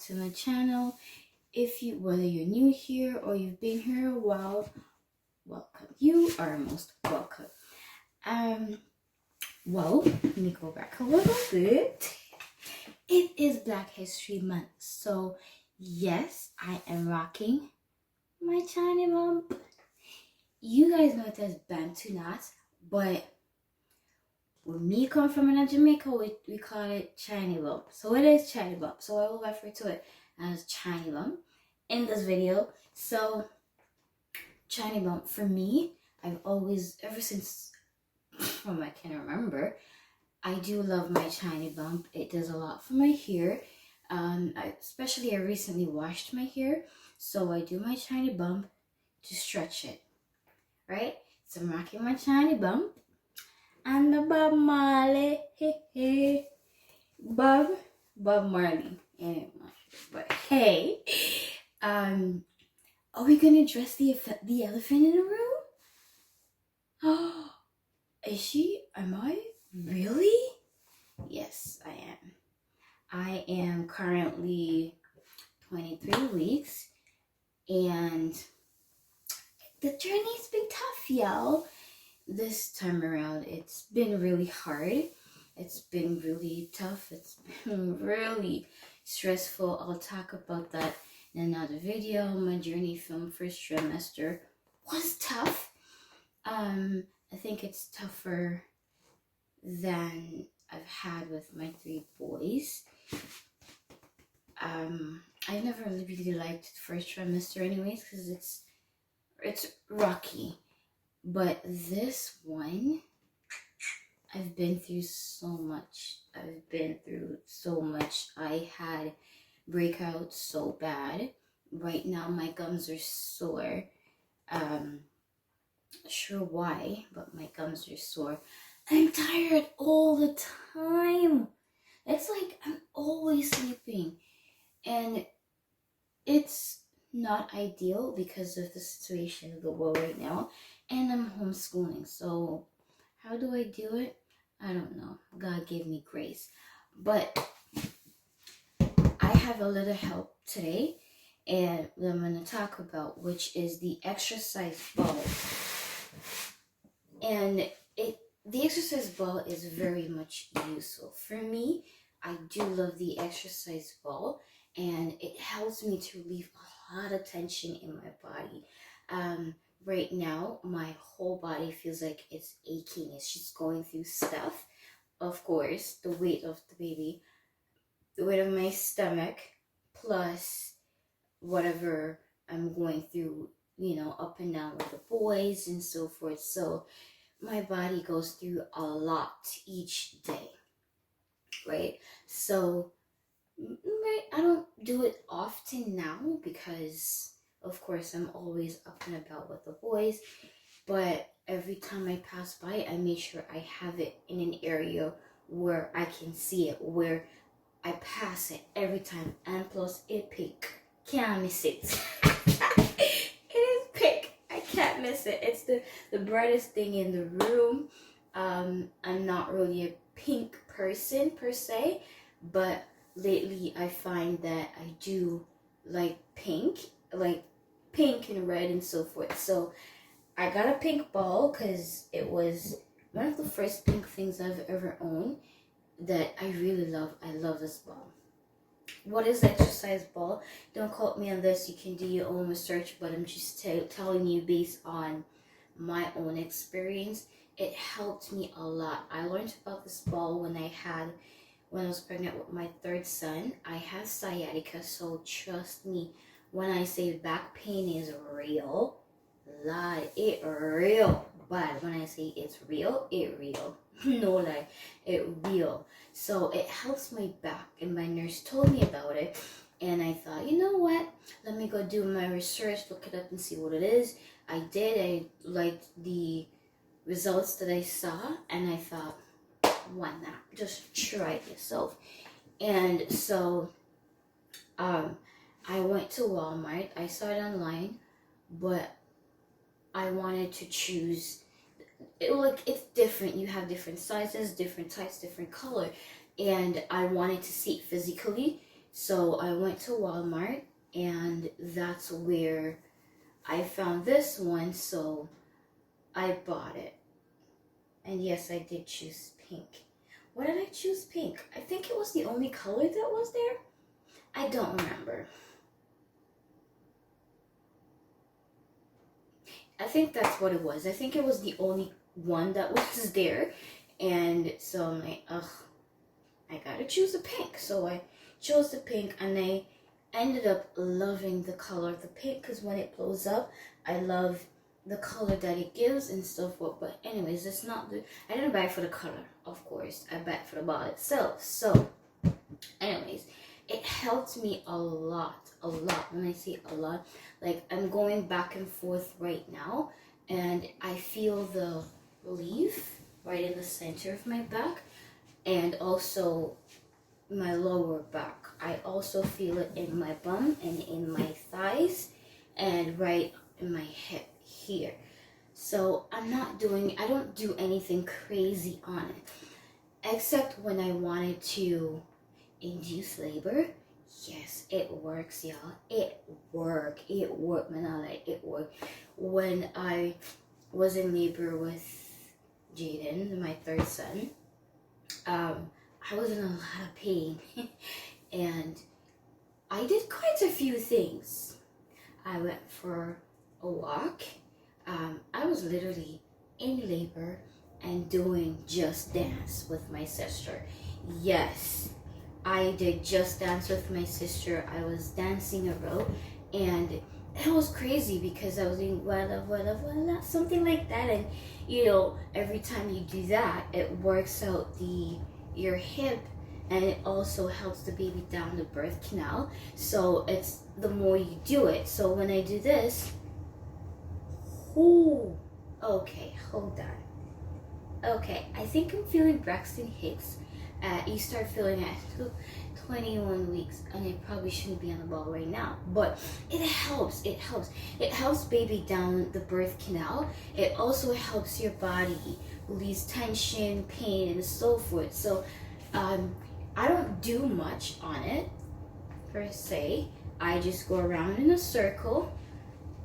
to my channel. Whether you're new here or you've been here a while, welcome. You are most welcome. Well, let me go back a little bit. It is Black History Month, so yes, I am rocking my China bump. You guys know it as Bantu knots, but when me come from in Jamaica, we call it China bump. So it is China bump. So I will refer to it as China bump in this video. So China bump for me, I've always, ever since I can remember, I do love my China bump. It does a lot for my hair. Especially I recently washed my hair, so I do my China bump to stretch it, right? So I'm rocking my China bump and the Bob Marley, Bob Marley, anyway. But hey, are we gonna address the elephant in the room? Oh, is she? Am I? Really? Yes, I am. I am currently 23 weeks, and the journey's been tough, y'all. This time around, it's been really hard. It's been really tough. It's been really stressful. I'll talk about that in another video. My journey from first trimester was tough. I think it's tougher than I've had with my 3 boys. I never really liked the first trimester anyways, because it's rocky. But this one, I've been through so much. I had breakouts so bad. Right now my gums are sore. Sure why, but my gums are sore. I'm tired all the time. It's like I'm always sleeping. And it's not ideal because of the situation of the world right now. And I'm homeschooling. So how do I do it? I don't know. God gave me grace. But I have a little help today. And I'm going to talk about, which is the exercise ball. And the exercise ball is very much useful. For me, I do love the exercise ball, and it helps me to relieve a lot of tension in my body. Right now, my whole body feels like it's aching. It's just going through stuff. Of course, the weight of the baby, the weight of my stomach, plus whatever I'm going through, up and down with the boys and so forth. So my body goes through a lot each day, right? So, I don't do it often now because, of course, I'm always up and about with the boys. But every time I pass by, I make sure I have it in an area where I can see it, where I pass it every time. And plus, it pink. Can't miss it. It is pink. I can't miss it. It's the brightest thing in the room. I'm not really a pink person per se, but lately I find that I do like pink and red and so forth. So I got a pink ball because it was one of the first pink things I've ever owned that I really love. I love this ball. What is the exercise ball? Don't quote me on this. You can do your own research, but I'm just telling you based on my own experience. It helped me a lot. I learned about this ball when I was pregnant with my 3rd son. I have sciatica, so trust me when I say back pain is real. It real bad. When I say it's real, it real. No lie, it real. So it helps my back, and my nurse told me about it, and I thought, you know what, let me go do my research, look it up and see what it is. I did. I liked the results that I saw, and I thought, why not just try it yourself? And so I went to Walmart. I saw it online, but I wanted to choose it's different. You have different sizes, different types, different color, and I wanted to see it physically So I went to Walmart, and that's where I found this one, so I bought it. And yes, I did choose pink. Why did I choose pink? I think it was the only color that was there. I don't remember. I think that's what it was. I think it was the only one that was there. And so I'm like, ugh, I gotta choose the pink. So I chose the pink, and I ended up loving the color of the pink because when it blows up, I love the color that it gives and so forth. But anyways, it's not the, I didn't buy it for the color, of course. I bought it for the ball itself. So anyways, it helped me a lot. When I say a lot, like I'm going back and forth right now, and I feel the relief right in the center of my back, and also my lower back. I also feel it in my bum and in my thighs, and right in my hip here. So I don't do anything crazy on it, except when I wanted to induce labor. Yes, it works, y'all. It worked, man. It worked. When I was in labor with Jaden, my third son, I was in a lot of pain, and I did quite a few things. I went for a walk. I was literally in labor and doing Just Dance with my sister. Yes, I did Just Dance with my sister. I was dancing a row, and it was crazy because I was doing wala, something like that. And every time you do that, it works out your hip, and it also helps the baby down the birth canal. So it's the more you do it. So when I do this, okay, hold on. Okay, I think I'm feeling Braxton Hicks. You start feeling at 21 weeks, and it probably shouldn't be on the ball right now, but it helps. It helps baby down the birth canal. It also helps your body release tension, pain, and so forth. So I don't do much on it per se. I just go around in a circle,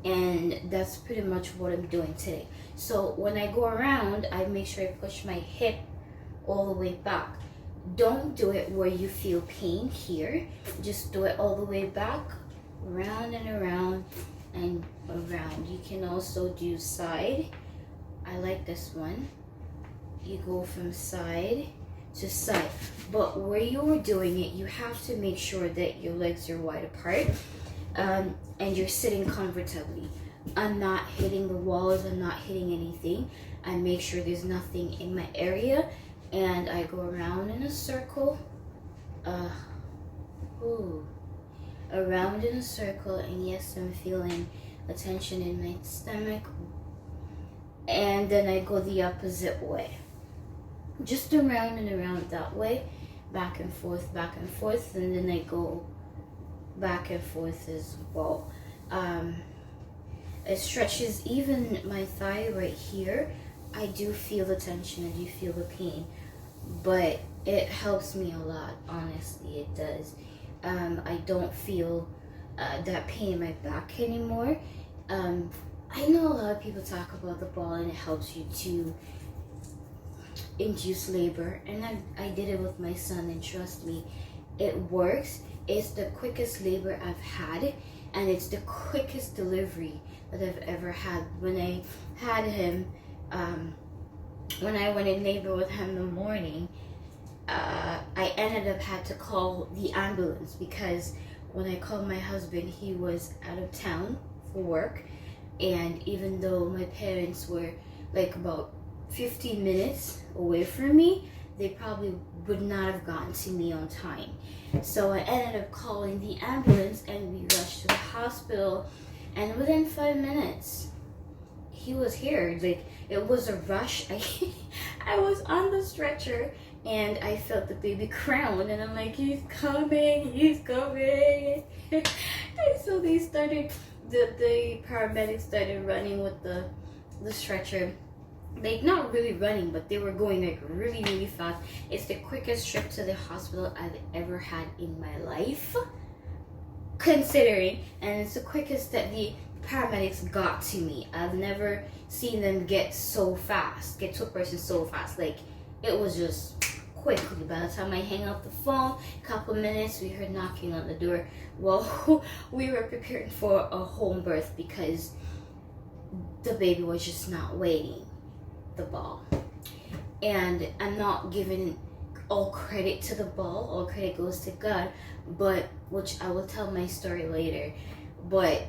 and that's pretty much what I'm doing today. So when I go around, I make sure I push my hip all the way back. Don't do it where you feel pain here. Just do it all the way back, around and around and around. You can also do side. I like this one. You go from side to side. But where you are doing it, you have to make sure that your legs are wide apart, and you're sitting comfortably. I'm not hitting the walls, I'm not hitting anything. I make sure there's nothing in my area, and I go around in a circle, around in a circle, and yes, I'm feeling a tension in my stomach, and then I go the opposite way. Just around and around that way, back and forth, and then I go back and forth as well. It stretches even my thigh right here. I do feel the tension, I do feel the pain, but it helps me a lot, honestly, it does. I don't feel that pain in my back anymore. I know a lot of people talk about the ball and it helps you to induce labor, and I did it with my son, and trust me, it works. It's the quickest labor I've had, and it's the quickest delivery that I've ever had. When I had him, when I went in labor with him in the morning, I ended up had to call the ambulance, because when I called my husband, he was out of town for work, and even though my parents were like about 15 minutes away from me, they probably would not have gotten to me on time. So I ended up calling the ambulance, and we rushed to the hospital, and within 5 minutes he was here. Like, it was a rush. I was on the stretcher, and I felt the baby crown, and I'm like, he's coming. And so they started, the paramedics started running with the stretcher, like not really running, but they were going like really, really fast. It's the quickest trip to the hospital I've ever had in my life, considering, and it's the quickest that the paramedics got to me. I've never seen them get to a person so fast. Like, it was just quickly. By the time I hang up the phone, couple minutes, we heard knocking on the door. Well, we were preparing for a home birth because the baby was just not waiting the ball. And I'm not giving all credit to the ball, all credit goes to God, but which I will tell my story later. But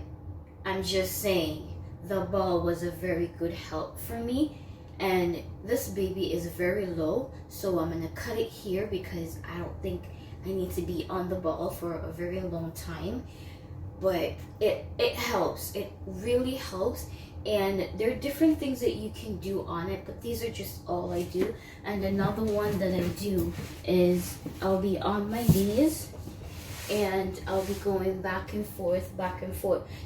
I'm just saying the ball was a very good help for me. And this baby is very low, so I'm gonna cut it here because I don't think I need to be on the ball for a very long time. But it helps, it really helps. And there are different things that you can do on it, but these are just all I do. And another one that I do is I'll be on my knees and I'll be going back and forth.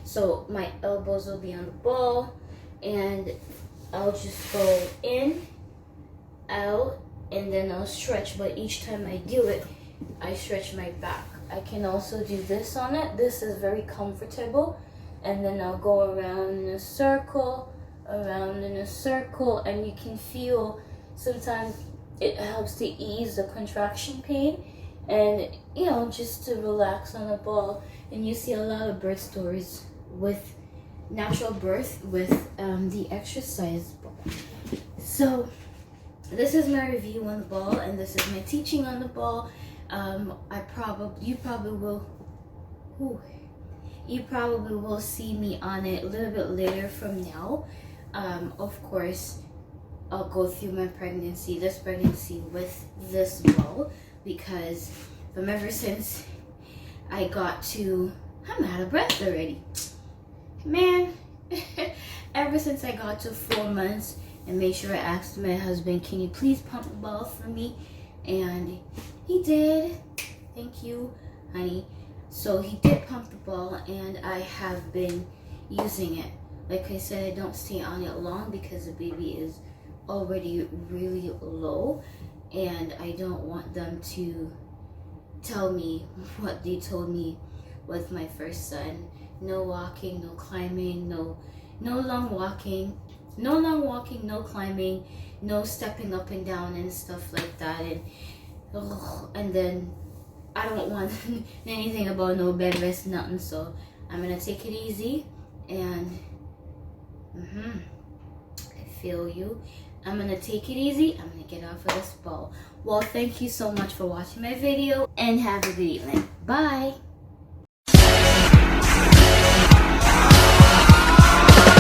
So my elbows will be on the ball and I'll just go in, out, and then I'll stretch. But each time I do it, I stretch my back. I can also do this on it. This is very comfortable. And then I'll go around in a circle, and you can feel sometimes it helps to ease the contraction pain and, you know, just to relax on the ball. And you see a lot of birth stories with natural birth with the exercise ball. So this is my review on the ball, and this is my teaching on the ball. You probably will see me on it a little bit later from now. Of course, I'll go through my pregnancy, this pregnancy with this ball, because from ever since I got to, I'm out of breath already. Man, ever since I got to 4 months and made sure I asked my husband, can you please pump the ball for me? And he did. Thank you, honey. So he did pump the ball, and I have been using it. Like I said, I don't stay on it long because the baby is already really low, and I don't want them to tell me what they told me with my first son. No walking, no climbing, no long walking, no climbing, no stepping up and down and stuff like that. And then I don't want anything about no bed rest, nothing. So I'm gonna take it easy, and I feel you. I'm gonna take it easy. I'm gonna get off of this ball. Well, thank you so much for watching my video, and have a good evening. Bye.